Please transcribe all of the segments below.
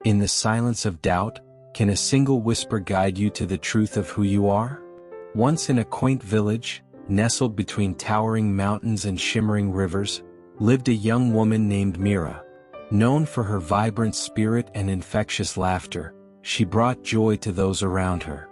In the silence of doubt, can a single whisper guide you to the truth of who you are? Once in a quaint village, nestled between towering mountains and shimmering rivers, lived a young woman named Mira. Known for her vibrant spirit and infectious laughter, she brought joy to those around her.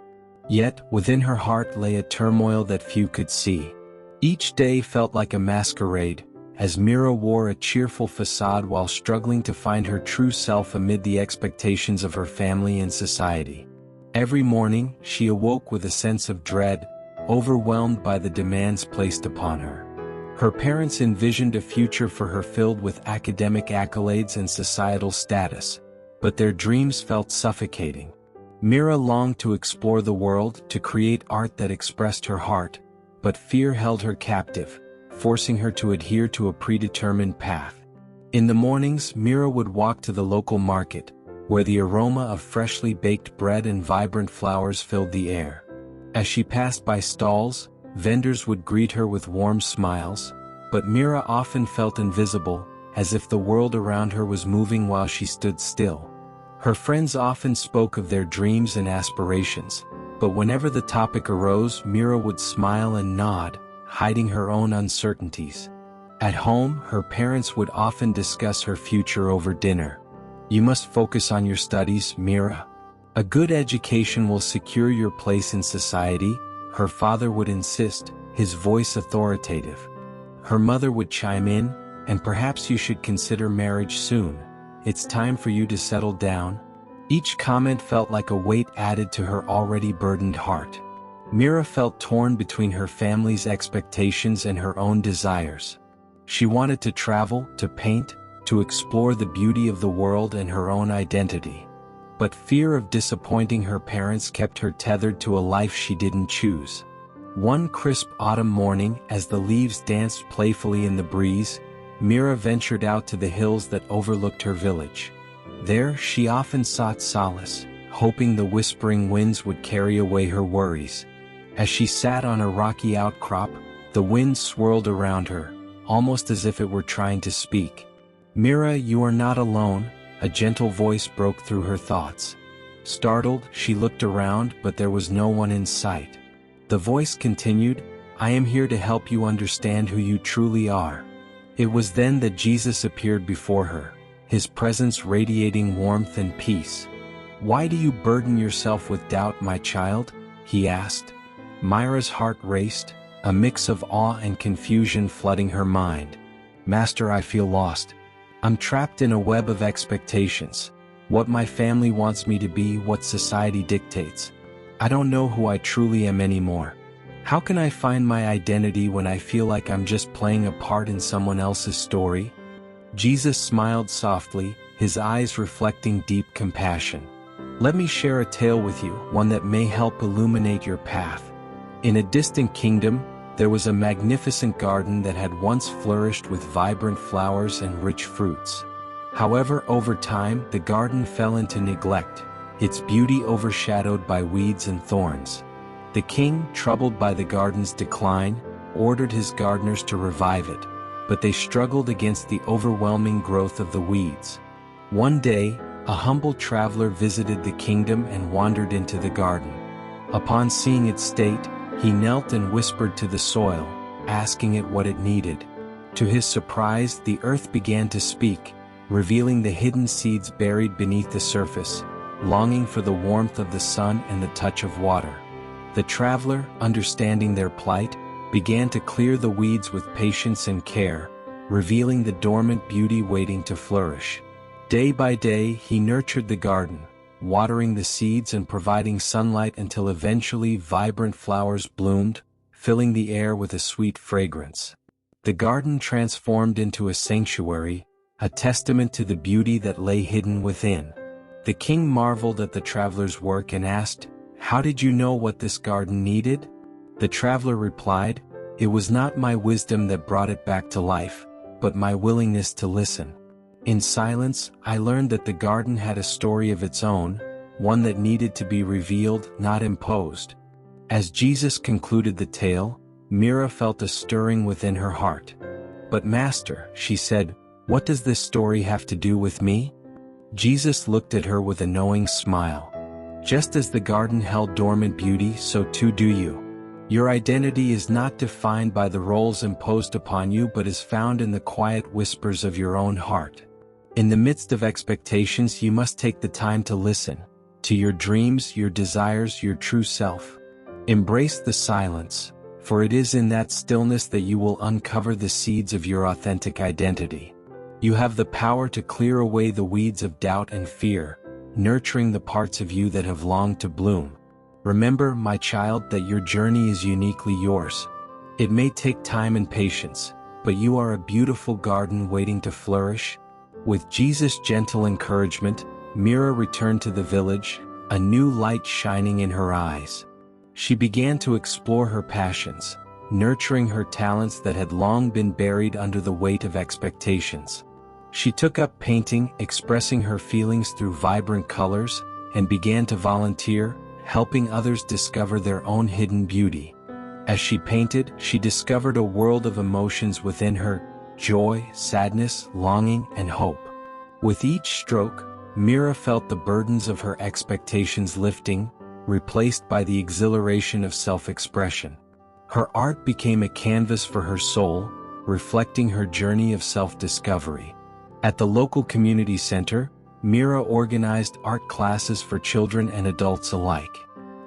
Yet, within her heart lay a turmoil that few could see. Each day felt like a masquerade, as Mira wore a cheerful facade while struggling to find her true self amid the expectations of her family and society. Every morning, she awoke with a sense of dread, overwhelmed by the demands placed upon her. Her parents envisioned a future for her filled with academic accolades and societal status, but their dreams felt suffocating. Mira longed to explore the world, to create art that expressed her heart, but fear held her captive, forcing her to adhere to a predetermined path. In the mornings, Mira would walk to the local market, where the aroma of freshly baked bread and vibrant flowers filled the air. As she passed by stalls, vendors would greet her with warm smiles, but Mira often felt invisible, as if the world around her was moving while she stood still. Her friends often spoke of their dreams and aspirations, but whenever the topic arose, Mira would smile and nod, hiding her own uncertainties. At home, her parents would often discuss her future over dinner. "You must focus on your studies, Mira. A good education will secure your place in society," her father would insist, his voice authoritative. Her mother would chime in, "And perhaps you should consider marriage soon. It's time for you to settle down." Each comment felt like a weight added to her already burdened heart. Mira felt torn between her family's expectations and her own desires. She wanted to travel, to paint, to explore the beauty of the world and her own identity. But fear of disappointing her parents kept her tethered to a life she didn't choose. One crisp autumn morning, as the leaves danced playfully in the breeze, Mira ventured out to the hills that overlooked her village. There, she often sought solace, hoping the whispering winds would carry away her worries. As she sat on a rocky outcrop, the wind swirled around her, almost as if it were trying to speak. "Mira, you are not alone," a gentle voice broke through her thoughts. Startled, she looked around, but there was no one in sight. The voice continued, "I am here to help you understand who you truly are." It was then that Jesus appeared before her, his presence radiating warmth and peace. "Why do you burden yourself with doubt, my child?" he asked. Mira's heart raced, a mix of awe and confusion flooding her mind. "Master, I feel lost. I'm trapped in a web of expectations. What my family wants me to be, what society dictates. I don't know who I truly am anymore. How can I find my identity when I feel like I'm just playing a part in someone else's story?" Jesus smiled softly, his eyes reflecting deep compassion. "Let me share a tale with you, one that may help illuminate your path. In a distant kingdom, there was a magnificent garden that had once flourished with vibrant flowers and rich fruits. However, over time, the garden fell into neglect, its beauty overshadowed by weeds and thorns. The king, troubled by the garden's decline, ordered his gardeners to revive it, but they struggled against the overwhelming growth of the weeds. One day, a humble traveler visited the kingdom and wandered into the garden. Upon seeing its state, he knelt and whispered to the soil, asking it what it needed. To his surprise, the earth began to speak, revealing the hidden seeds buried beneath the surface, longing for the warmth of the sun and the touch of water. The traveler, understanding their plight, began to clear the weeds with patience and care, revealing the dormant beauty waiting to flourish. Day by day, he nurtured the garden, watering the seeds and providing sunlight until eventually vibrant flowers bloomed, filling the air with a sweet fragrance. The garden transformed into a sanctuary, a testament to the beauty that lay hidden within. The king marveled at the traveler's work and asked, "How did you know what this garden needed?" The traveler replied, "It was not my wisdom that brought it back to life, but my willingness to listen. In silence, I learned that the garden had a story of its own, one that needed to be revealed, not imposed." As Jesus concluded the tale, Mira felt a stirring within her heart. "But Master," she said, "what does this story have to do with me?" Jesus looked at her with a knowing smile. Just as the garden held dormant beauty, so too do you. Your identity is not defined by the roles imposed upon you but is found in the quiet whispers of your own heart. In the midst of expectations, you must take the time to listen to your dreams, your desires, your true self. Embrace the silence, for it is in that stillness that you will uncover the seeds of your authentic identity. You have the power to clear away the weeds of doubt and fear, nurturing the parts of you that have longed to bloom. Remember, my child, that your journey is uniquely yours. It may take time and patience, but you are a beautiful garden waiting to flourish. With Jesus' gentle encouragement, Mira returned to the village, a new light shining in her eyes. She began to explore her passions, nurturing her talents that had long been buried under the weight of expectations. She took up painting, expressing her feelings through vibrant colors, and began to volunteer, helping others discover their own hidden beauty. As she painted, she discovered a world of emotions within her: joy, sadness, longing, and hope. With each stroke, Mira felt the burdens of her expectations lifting, replaced by the exhilaration of self-expression. Her art became a canvas for her soul, reflecting her journey of self-discovery. At the local community center, Mira organized art classes for children and adults alike.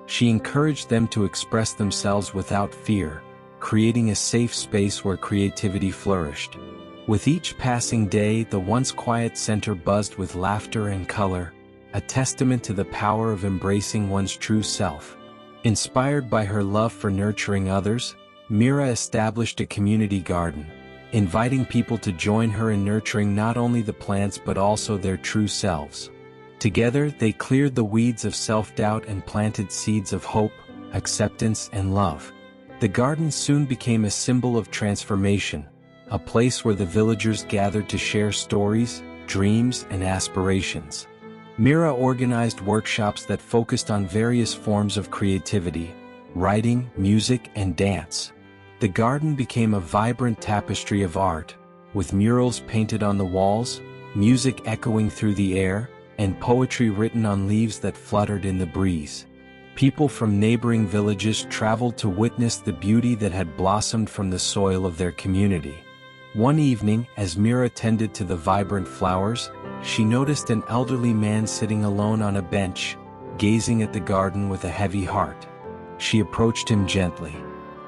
She encouraged them to express themselves without fear, creating a safe space where creativity flourished. With each passing day, the once quiet center buzzed with laughter and color, a testament to the power of embracing one's true self. Inspired by her love for nurturing others, Mira established a community garden, inviting people to join her in nurturing not only the plants but also their true selves. Together, they cleared the weeds of self-doubt and planted seeds of hope, acceptance, and love. The garden soon became a symbol of transformation, a place where the villagers gathered to share stories, dreams, and aspirations. Mira organized workshops that focused on various forms of creativity: writing, music, and dance. The garden became a vibrant tapestry of art, with murals painted on the walls, music echoing through the air, and poetry written on leaves that fluttered in the breeze. People from neighboring villages traveled to witness the beauty that had blossomed from the soil of their community. One evening, as Mira tended to the vibrant flowers, she noticed an elderly man sitting alone on a bench, gazing at the garden with a heavy heart. She approached him gently.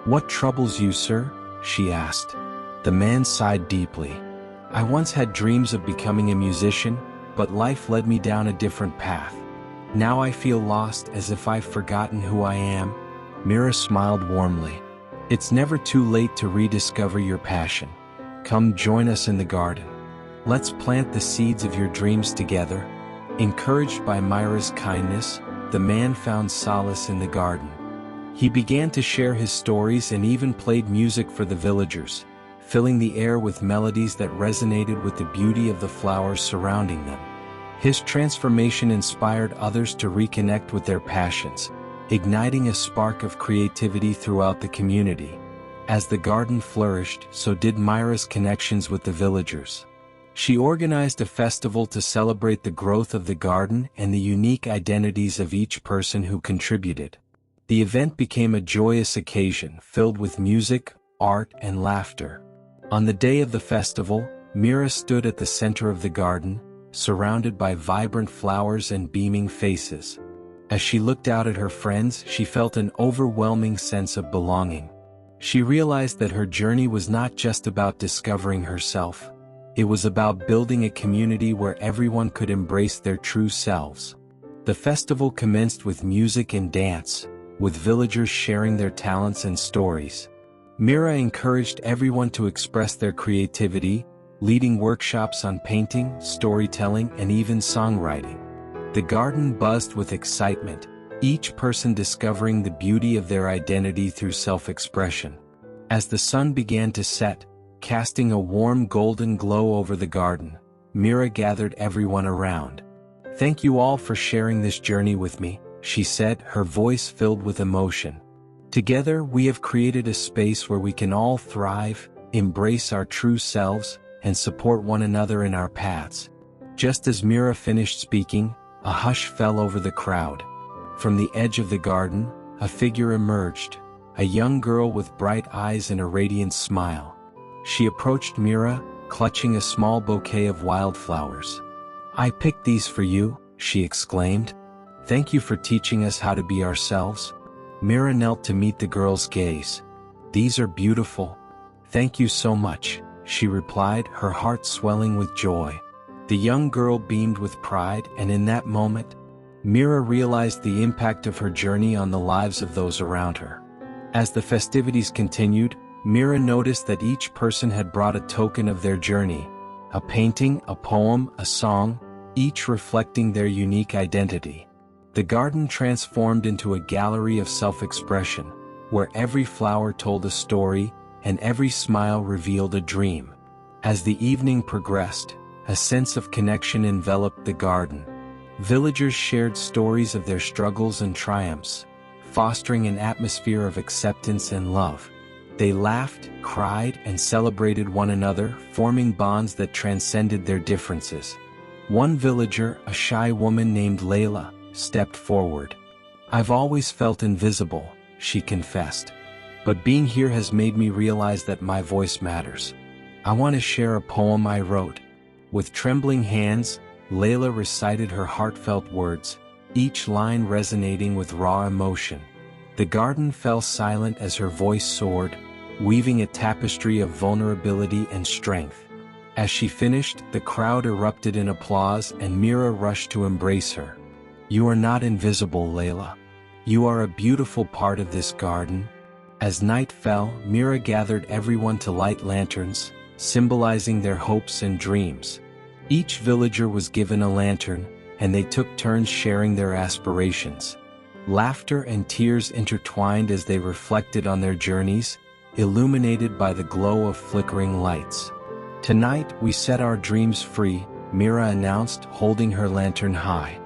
"What troubles you, sir?" she asked. The man sighed deeply. "I once had dreams of becoming a musician, but life led me down a different path. Now I feel lost, as if I've forgotten who I am." Mira smiled warmly. "It's never too late to rediscover your passion. Come join us in the garden. Let's plant the seeds of your dreams together." Encouraged by Mira's kindness, the man found solace in the garden. He began to share his stories and even played music for the villagers, filling the air with melodies that resonated with the beauty of the flowers surrounding them. His transformation inspired others to reconnect with their passions, igniting a spark of creativity throughout the community. As the garden flourished, so did Mira's connections with the villagers. She organized a festival to celebrate the growth of the garden and the unique identities of each person who contributed. The event became a joyous occasion filled with music, art, and laughter. On the day of the festival, Mira stood at the center of the garden, surrounded by vibrant flowers and beaming faces. As she looked out at her friends, she felt an overwhelming sense of belonging. She realized that her journey was not just about discovering herself. It was about building a community where everyone could embrace their true selves. The festival commenced with music and dance, with villagers sharing their talents and stories. Mira encouraged everyone to express their creativity, leading workshops on painting, storytelling, and even songwriting. The garden buzzed with excitement, each person discovering the beauty of their identity through self-expression. As the sun began to set, casting a warm golden glow over the garden, Mira gathered everyone around. "Thank you all for sharing this journey with me," she said, her voice filled with emotion. "Together we have created a space where we can all thrive, embrace our true selves, and support one another in our paths." Just as Mira finished speaking, a hush fell over the crowd. From the edge of the garden, a figure emerged, a young girl with bright eyes and a radiant smile. She approached Mira, clutching a small bouquet of wildflowers. "I picked these for you," she exclaimed. "Thank you for teaching us how to be ourselves." Mira knelt to meet the girl's gaze. "These are beautiful. Thank you so much," she replied, her heart swelling with joy. The young girl beamed with pride, and in that moment, Mira realized the impact of her journey on the lives of those around her. As the festivities continued, Mira noticed that each person had brought a token of their journey, a painting, a poem, a song, each reflecting their unique identity. The garden transformed into a gallery of self-expression, where every flower told a story and every smile revealed a dream. As the evening progressed, a sense of connection enveloped the garden. Villagers shared stories of their struggles and triumphs, fostering an atmosphere of acceptance and love. They laughed, cried, and celebrated one another, forming bonds that transcended their differences. One villager, a shy woman named Layla, stepped forward. "I've always felt invisible," she confessed. "But being here has made me realize that my voice matters. I want to share a poem I wrote." With trembling hands, Layla recited her heartfelt words, each line resonating with raw emotion. The garden fell silent as her voice soared, weaving a tapestry of vulnerability and strength. As she finished, the crowd erupted in applause and Mira rushed to embrace her. "You are not invisible, Layla. You are a beautiful part of this garden." As night fell, Mira gathered everyone to light lanterns, symbolizing their hopes and dreams. Each villager was given a lantern, and they took turns sharing their aspirations. Laughter and tears intertwined as they reflected on their journeys, illuminated by the glow of flickering lights. "Tonight we set our dreams free," Mira announced, holding her lantern high.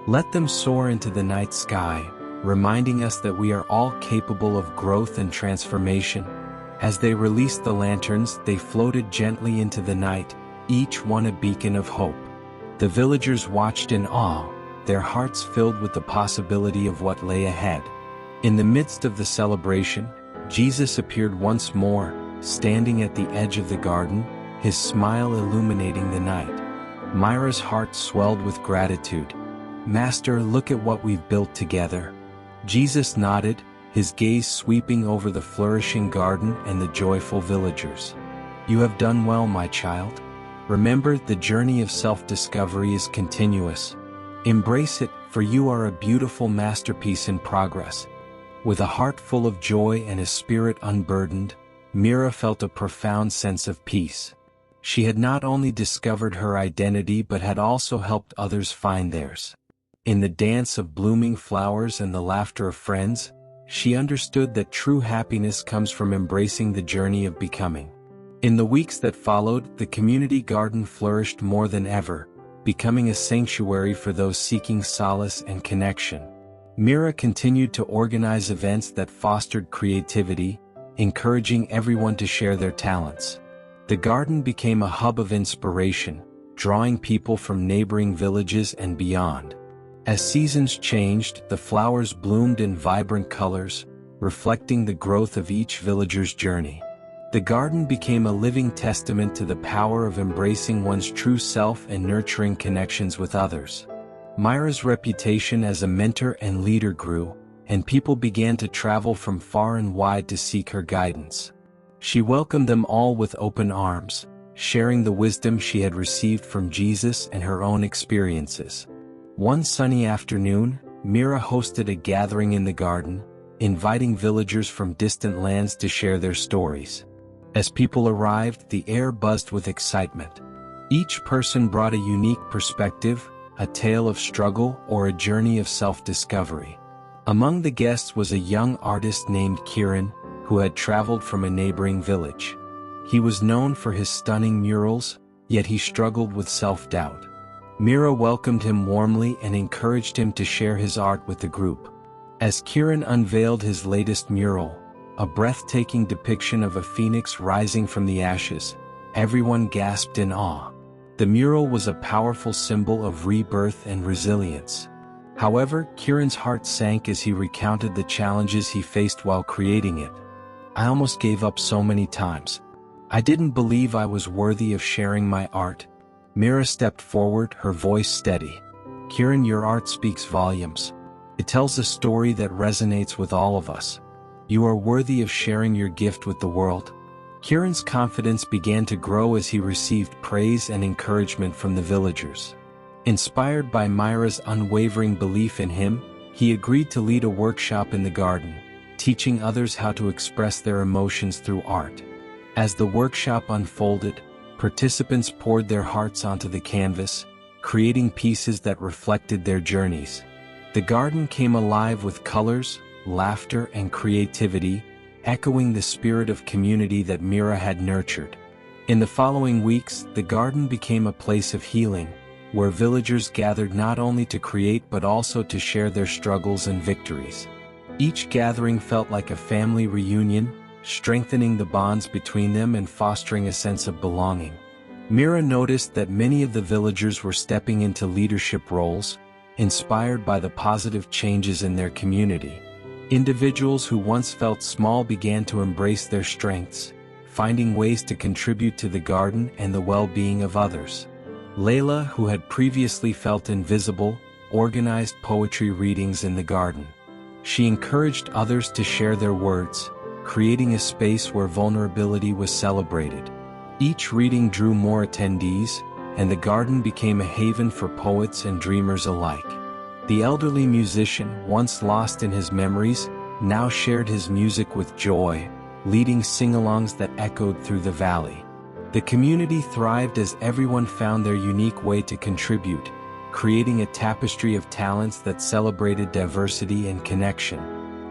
"Let them soar into the night sky, reminding us that we are all capable of growth and transformation." As they released the lanterns, they floated gently into the night, each one a beacon of hope. The villagers watched in awe, their hearts filled with the possibility of what lay ahead. In the midst of the celebration, Jesus appeared once more, standing at the edge of the garden, his smile illuminating the night. Mira's heart swelled with gratitude. "Master, look at what we've built together." Jesus nodded, his gaze sweeping over the flourishing garden and the joyful villagers. "You have done well, my child. Remember, the journey of self-discovery is continuous. Embrace it, for you are a beautiful masterpiece in progress." With a heart full of joy and a spirit unburdened, Mira felt a profound sense of peace. She had not only discovered her identity but had also helped others find theirs. In the dance of blooming flowers and the laughter of friends, she understood that true happiness comes from embracing the journey of becoming. In the weeks that followed, the community garden flourished more than ever, becoming a sanctuary for those seeking solace and connection. Mira continued to organize events that fostered creativity, encouraging everyone to share their talents. The garden became a hub of inspiration, drawing people from neighboring villages and beyond. As seasons changed, the flowers bloomed in vibrant colors, reflecting the growth of each villager's journey. The garden became a living testament to the power of embracing one's true self and nurturing connections with others. Mira's reputation as a mentor and leader grew, and people began to travel from far and wide to seek her guidance. She welcomed them all with open arms, sharing the wisdom she had received from Jesus and her own experiences. One sunny afternoon, Mira hosted a gathering in the garden, inviting villagers from distant lands to share their stories. As people arrived, the air buzzed with excitement. Each person brought a unique perspective, a tale of struggle or a journey of self-discovery. Among the guests was a young artist named Kieran, who had traveled from a neighboring village. He was known for his stunning murals, yet he struggled with self-doubt. Mira welcomed him warmly and encouraged him to share his art with the group. As Kieran unveiled his latest mural, a breathtaking depiction of a phoenix rising from the ashes, everyone gasped in awe. The mural was a powerful symbol of rebirth and resilience. However, Kieran's heart sank as he recounted the challenges he faced while creating it. "I almost gave up so many times. I didn't believe I was worthy of sharing my art." Mira stepped forward, her voice steady. "Kieran, your art speaks volumes. It tells a story that resonates with all of us. You are worthy of sharing your gift with the world." Kieran's confidence began to grow as he received praise and encouragement from the villagers. Inspired by Mira's unwavering belief in him, he agreed to lead a workshop in the garden, teaching others how to express their emotions through art. As the workshop unfolded, participants poured their hearts onto the canvas, creating pieces that reflected their journeys. The garden came alive with colors, laughter, and creativity, echoing the spirit of community that Mira had nurtured. In the following weeks, the garden became a place of healing, where villagers gathered not only to create but also to share their struggles and victories. Each gathering felt like a family reunion, strengthening the bonds between them and fostering a sense of belonging. Mira noticed that many of the villagers were stepping into leadership roles, inspired by the positive changes in their community. Individuals who once felt small began to embrace their strengths, finding ways to contribute to the garden and the well-being of others. Layla, who had previously felt invisible, organized poetry readings in the garden. She encouraged others to share their words, creating a space where vulnerability was celebrated. Each reading drew more attendees, and the garden became a haven for poets and dreamers alike. The elderly musician, once lost in his memories, now shared his music with joy, leading sing-alongs that echoed through the valley. The community thrived as everyone found their unique way to contribute, creating a tapestry of talents that celebrated diversity and connection.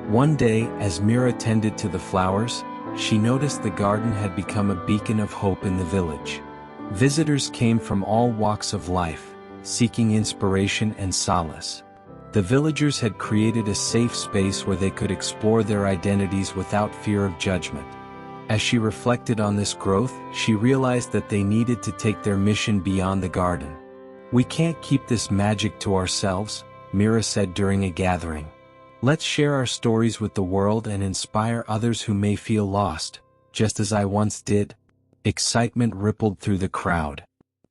One day, as Mira tended to the flowers, she noticed the garden had become a beacon of hope in the village. Visitors came from all walks of life, seeking inspiration and solace. The villagers had created a safe space where they could explore their identities without fear of judgment. As she reflected on this growth, she realized that they needed to take their mission beyond the garden. "We can't keep this magic to ourselves," Mira said during a gathering. "Let's share our stories with the world and inspire others who may feel lost, just as I once did." Excitement rippled through the crowd.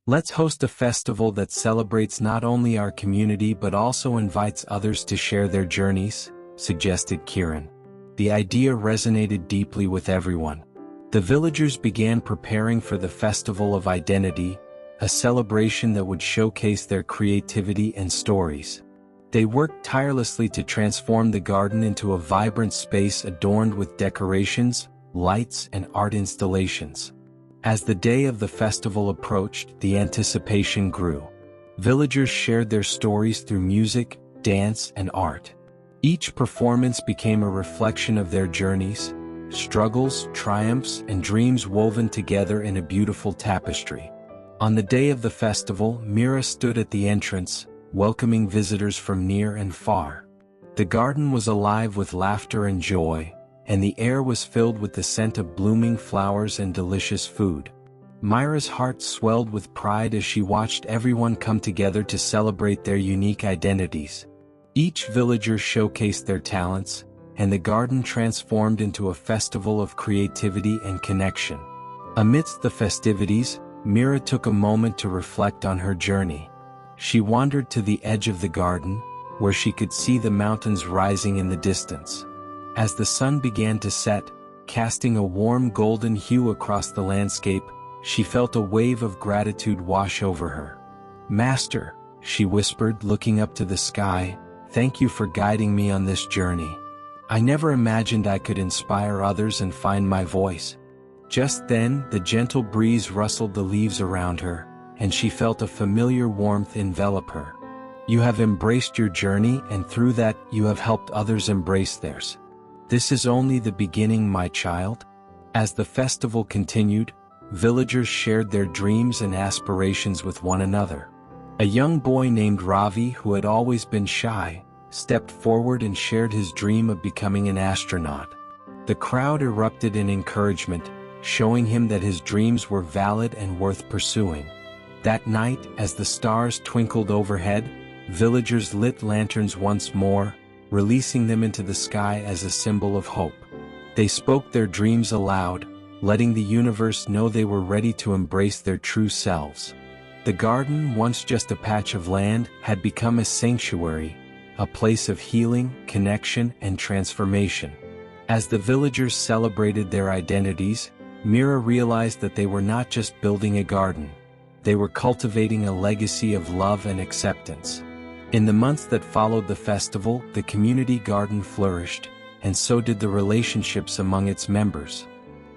"Let's host a festival that celebrates not only our community but also invites others to share their journeys," suggested Kieran. The idea resonated deeply with everyone. The villagers began preparing for the Festival of Identity, a celebration that would showcase their creativity and stories. They worked tirelessly to transform the garden into a vibrant space adorned with decorations, lights, and art installations. As the day of the festival approached, the anticipation grew. Villagers shared their stories through music, dance, and art. Each performance became a reflection of their journeys, struggles, triumphs, and dreams woven together in a beautiful tapestry. On the day of the festival, Mira stood at the entrance, welcoming visitors from near and far. The garden was alive with laughter and joy, and the air was filled with the scent of blooming flowers and delicious food. Mira's heart swelled with pride as she watched everyone come together to celebrate their unique identities. Each villager showcased their talents, and the garden transformed into a festival of creativity and connection. Amidst the festivities, Mira took a moment to reflect on her journey. She wandered to the edge of the garden, where she could see the mountains rising in the distance. As the sun began to set, casting a warm golden hue across the landscape, she felt a wave of gratitude wash over her. "Master," she whispered, looking up to the sky, "thank you for guiding me on this journey. I never imagined I could inspire others and find my voice." Just then, the gentle breeze rustled the leaves around her, and she felt a familiar warmth envelop her. "You have embraced your journey, and through that, you have helped others embrace theirs. This is only the beginning, my child." As the festival continued, villagers shared their dreams and aspirations with one another. A young boy named Ravi, who had always been shy, stepped forward and shared his dream of becoming an astronaut. The crowd erupted in encouragement, showing him that his dreams were valid and worth pursuing. That night, as the stars twinkled overhead, villagers lit lanterns once more, releasing them into the sky as a symbol of hope. They spoke their dreams aloud, letting the universe know they were ready to embrace their true selves. The garden, once just a patch of land, had become a sanctuary, a place of healing, connection, and transformation. As the villagers celebrated their identities, Mira realized that they were not just building a garden. They were cultivating a legacy of love and acceptance. In the months that followed the festival, the community garden flourished, and so did the relationships among its members.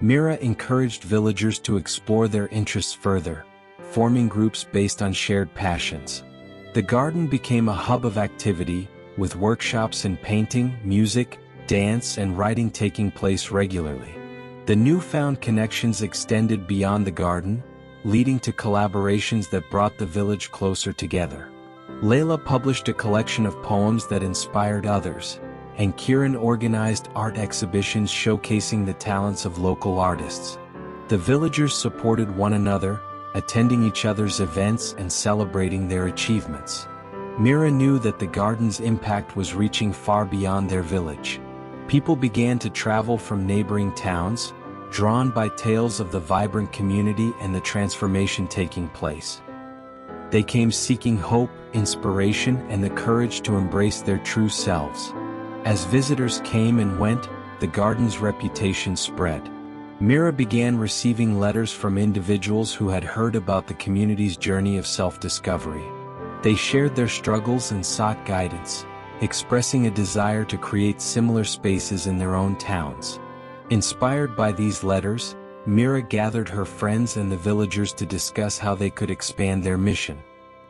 Mira encouraged villagers to explore their interests further, forming groups based on shared passions. The garden became a hub of activity, with workshops in painting, music, dance, and writing taking place regularly. The newfound connections extended beyond the garden, leading to collaborations that brought the village closer together. Layla published a collection of poems that inspired others, and Kieran organized art exhibitions showcasing the talents of local artists. The villagers supported one another, attending each other's events and celebrating their achievements. Mira knew that the garden's impact was reaching far beyond their village. People began to travel from neighboring towns, drawn by tales of the vibrant community and the transformation taking place. They came seeking hope, inspiration, and the courage to embrace their true selves. As visitors came and went, the garden's reputation spread. Mira began receiving letters from individuals who had heard about the community's journey of self-discovery. They shared their struggles and sought guidance, expressing a desire to create similar spaces in their own towns. Inspired by these letters, Mira gathered her friends and the villagers to discuss how they could expand their mission.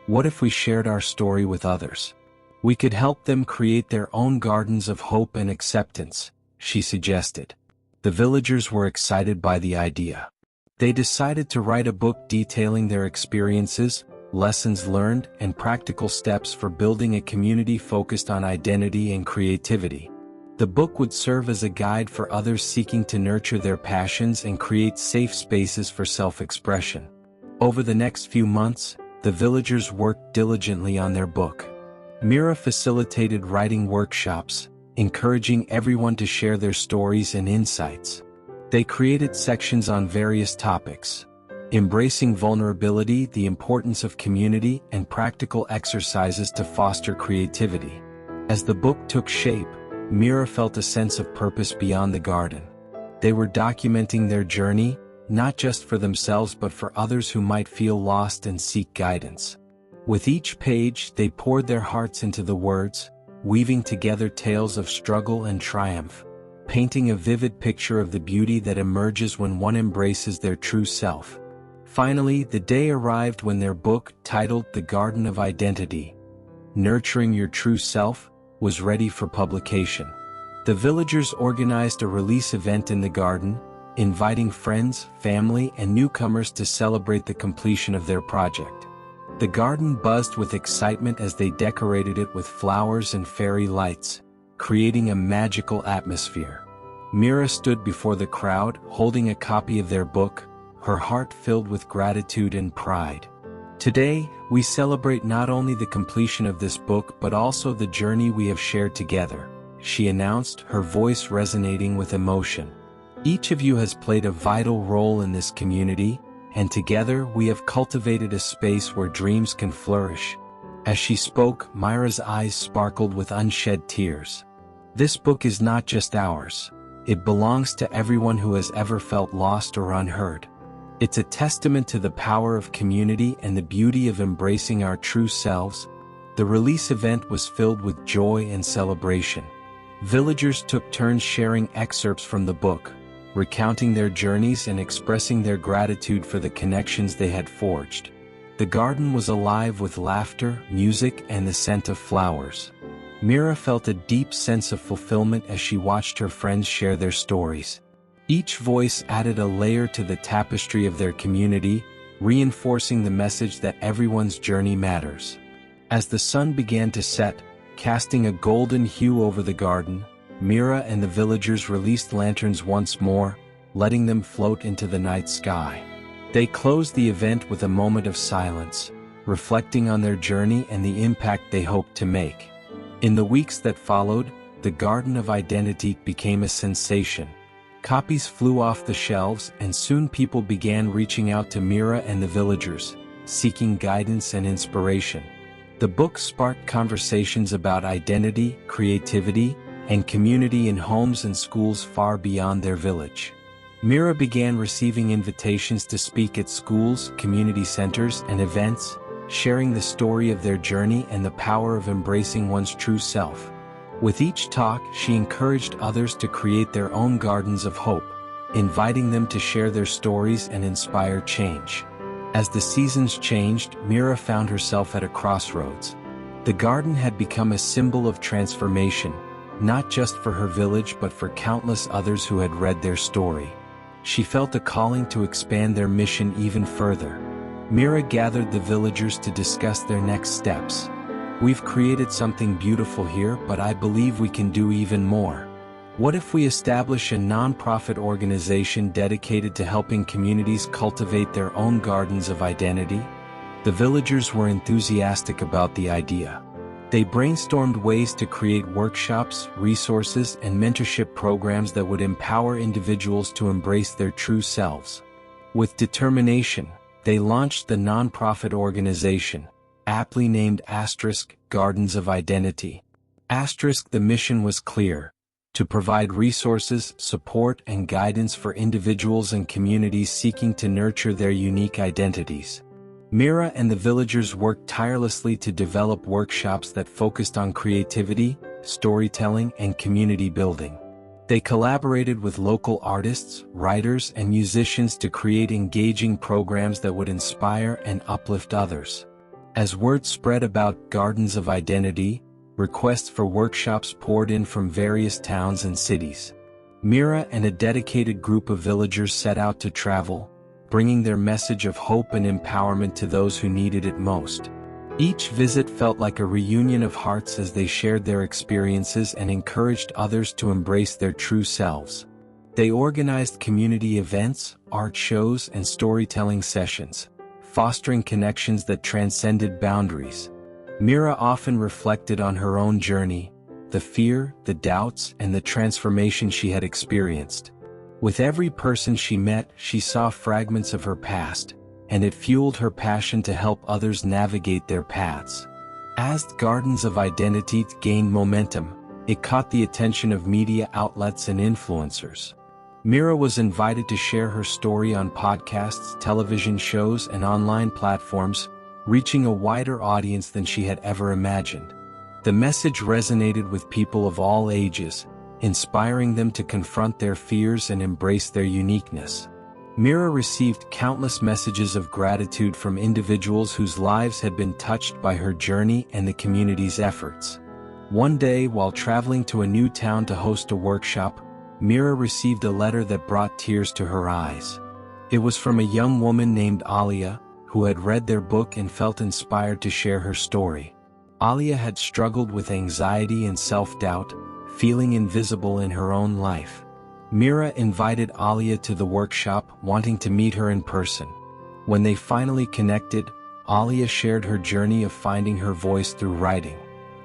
What if we shared our story with others? We could help them create their own gardens of hope and acceptance, she suggested. The villagers were excited by the idea. They decided to write a book detailing their experiences, lessons learned, and practical steps for building a community focused on identity and creativity. The book would serve as a guide for others seeking to nurture their passions and create safe spaces for self-expression. Over the next few months, the villagers worked diligently on their book. Mira facilitated writing workshops, encouraging everyone to share their stories and insights. They created sections on various topics, embracing vulnerability, the importance of community, and practical exercises to foster creativity. As the book took shape, Mira felt a sense of purpose beyond the garden. They were documenting their journey, not just for themselves but for others who might feel lost and seek guidance. With each page, they poured their hearts into the words, weaving together tales of struggle and triumph, painting a vivid picture of the beauty that emerges when one embraces their true self. Finally, the day arrived when their book, titled The Garden of Identity, Nurturing Your True Self, was ready for publication. The villagers organized a release event in the garden, inviting friends, family, and newcomers to celebrate the completion of their project. The garden buzzed with excitement as they decorated it with flowers and fairy lights, creating a magical atmosphere. Mira stood before the crowd, holding a copy of their book, her heart filled with gratitude and pride. Today, we celebrate not only the completion of this book but also the journey we have shared together, she announced, her voice resonating with emotion. Each of you has played a vital role in this community, and together we have cultivated a space where dreams can flourish. As she spoke, Mira's eyes sparkled with unshed tears. This book is not just ours. It belongs to everyone who has ever felt lost or unheard. It's a testament to the power of community and the beauty of embracing our true selves. The release event was filled with joy and celebration. Villagers took turns sharing excerpts from the book, recounting their journeys and expressing their gratitude for the connections they had forged. The garden was alive with laughter, music, and the scent of flowers. Mira felt a deep sense of fulfillment as she watched her friends share their stories. Each voice added a layer to the tapestry of their community, reinforcing the message that everyone's journey matters. As the sun began to set, casting a golden hue over the garden, Mira and the villagers released lanterns once more, letting them float into the night sky. They closed the event with a moment of silence, reflecting on their journey and the impact they hoped to make. In the weeks that followed, the Garden of Identity became a sensation. Copies flew off the shelves, and soon people began reaching out to Mira and the villagers, seeking guidance and inspiration. The book sparked conversations about identity, creativity, and community in homes and schools far beyond their village. Mira began receiving invitations to speak at schools, community centers, and events, sharing the story of their journey and the power of embracing one's true self. With each talk, she encouraged others to create their own gardens of hope, inviting them to share their stories and inspire change. As the seasons changed, Mira found herself at a crossroads. The garden had become a symbol of transformation, not just for her village but for countless others who had read their story. She felt a calling to expand their mission even further. Mira gathered the villagers to discuss their next steps. "We've created something beautiful here, but I believe we can do even more. What if we establish a non-profit organization dedicated to helping communities cultivate their own gardens of identity?" The villagers were enthusiastic about the idea. They brainstormed ways to create workshops, resources, and mentorship programs that would empower individuals to embrace their true selves. With determination, they launched the nonprofit organization, aptly named Gardens of Identity. The mission was clear: to provide resources, support, and guidance for individuals and communities seeking to nurture their unique identities. Mira and the villagers worked tirelessly to develop workshops that focused on creativity, storytelling, and community building. They collaborated with local artists, writers, and musicians to create engaging programs that would inspire and uplift others. As word spread about Gardens of Identity, requests for workshops poured in from various towns and cities. Mira and a dedicated group of villagers set out to travel, bringing their message of hope and empowerment to those who needed it most. Each visit felt like a reunion of hearts as they shared their experiences and encouraged others to embrace their true selves. They organized community events, art shows, and storytelling sessions, fostering connections that transcended boundaries. Mira often reflected on her own journey, the fear, the doubts, and the transformation she had experienced. With every person she met, she saw fragments of her past, and it fueled her passion to help others navigate their paths. As Gardens of Identity gained momentum, it caught the attention of media outlets and influencers. Mira was invited to share her story on podcasts, television shows, and online platforms, reaching a wider audience than she had ever imagined. The message resonated with people of all ages, inspiring them to confront their fears and embrace their uniqueness. Mira received countless messages of gratitude from individuals whose lives had been touched by her journey and the community's efforts. One day, while traveling to a new town to host a workshop, Mira received a letter that brought tears to her eyes. It was from a young woman named Alia, who had read their book and felt inspired to share her story. Alia had struggled with anxiety and self-doubt, feeling invisible in her own life. Mira invited Alia to the workshop, wanting to meet her in person. When they finally connected, Alia shared her journey of finding her voice through writing.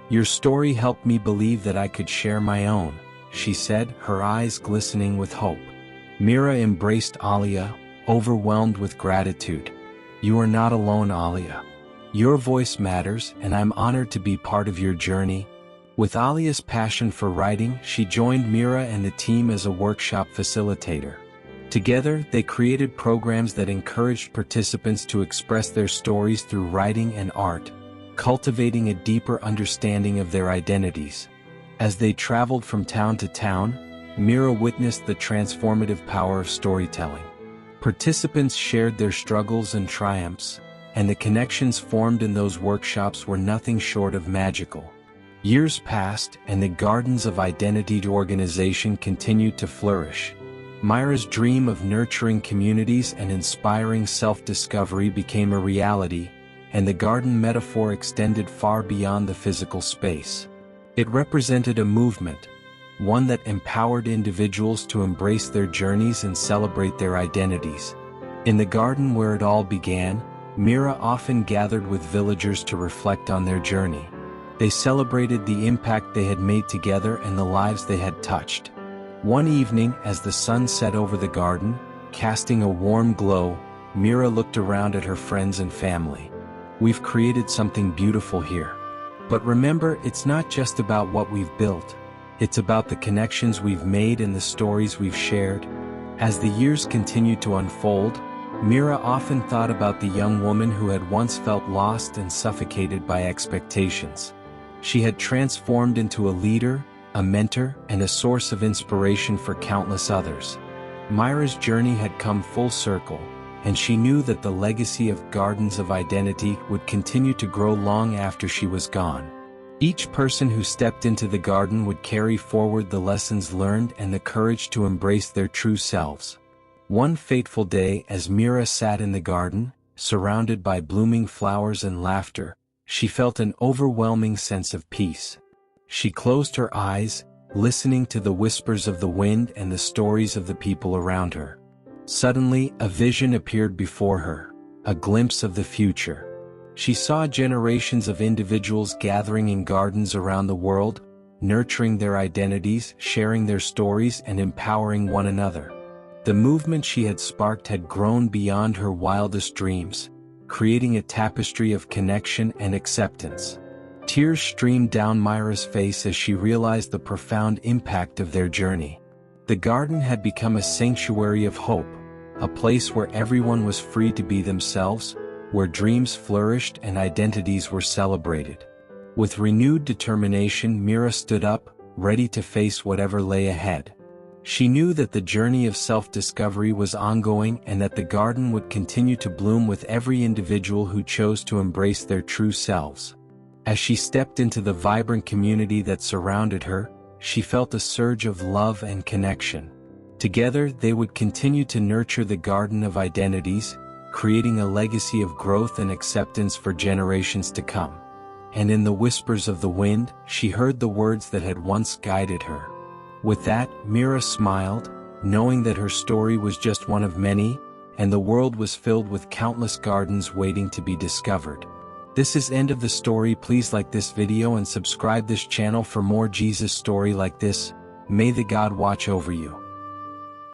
"Your story helped me believe that I could share my own," she said, her eyes glistening with hope. Mira embraced Alia, overwhelmed with gratitude. "You are not alone, Alia. Your voice matters, and I'm honored to be part of your journey." With Alia's passion for writing, she joined Mira and the team as a workshop facilitator. Together, they created programs that encouraged participants to express their stories through writing and art, cultivating a deeper understanding of their identities. As they traveled from town to town, Mira witnessed the transformative power of storytelling. Participants shared their struggles and triumphs, and the connections formed in those workshops were nothing short of magical. Years passed, and the Gardens of Identity organization continued to flourish. Mira's dream of nurturing communities and inspiring self-discovery became a reality, and the garden metaphor extended far beyond the physical space. It represented a movement, one that empowered individuals to embrace their journeys and celebrate their identities. In the garden where it all began, Mira often gathered with villagers to reflect on their journey. They celebrated the impact they had made together and the lives they had touched. One evening, as the sun set over the garden, casting a warm glow, Mira looked around at her friends and family. "We've created something beautiful here. But remember, it's not just about what we've built. It's about the connections we've made and the stories we've shared." As the years continued to unfold, Mira often thought about the young woman who had once felt lost and suffocated by expectations. She had transformed into a leader, a mentor, and a source of inspiration for countless others. Mira's journey had come full circle, and she knew that the legacy of Gardens of Identity would continue to grow long after she was gone. Each person who stepped into the garden would carry forward the lessons learned and the courage to embrace their true selves. One fateful day, as Mira sat in the garden, surrounded by blooming flowers and laughter, she felt an overwhelming sense of peace. She closed her eyes, listening to the whispers of the wind and the stories of the people around her. Suddenly, a vision appeared before her, a glimpse of the future. She saw generations of individuals gathering in gardens around the world, nurturing their identities, sharing their stories, and empowering one another. The movement she had sparked had grown beyond her wildest dreams, creating a tapestry of connection and acceptance. Tears streamed down Mira's face as she realized the profound impact of their journey. The garden had become a sanctuary of hope, a place where everyone was free to be themselves, where dreams flourished and identities were celebrated. With renewed determination, Mira stood up, ready to face whatever lay ahead. She knew that the journey of self-discovery was ongoing and that the garden would continue to bloom with every individual who chose to embrace their true selves. As she stepped into the vibrant community that surrounded her, she felt a surge of love and connection. Together, they would continue to nurture the Garden of Identities, creating a legacy of growth and acceptance for generations to come. And in the whispers of the wind, she heard the words that had once guided her. With that, Mira smiled, knowing that her story was just one of many, and the world was filled with countless gardens waiting to be discovered. This is end of the story. Please like this video and subscribe this channel for more Jesus story like this. May the God watch over you.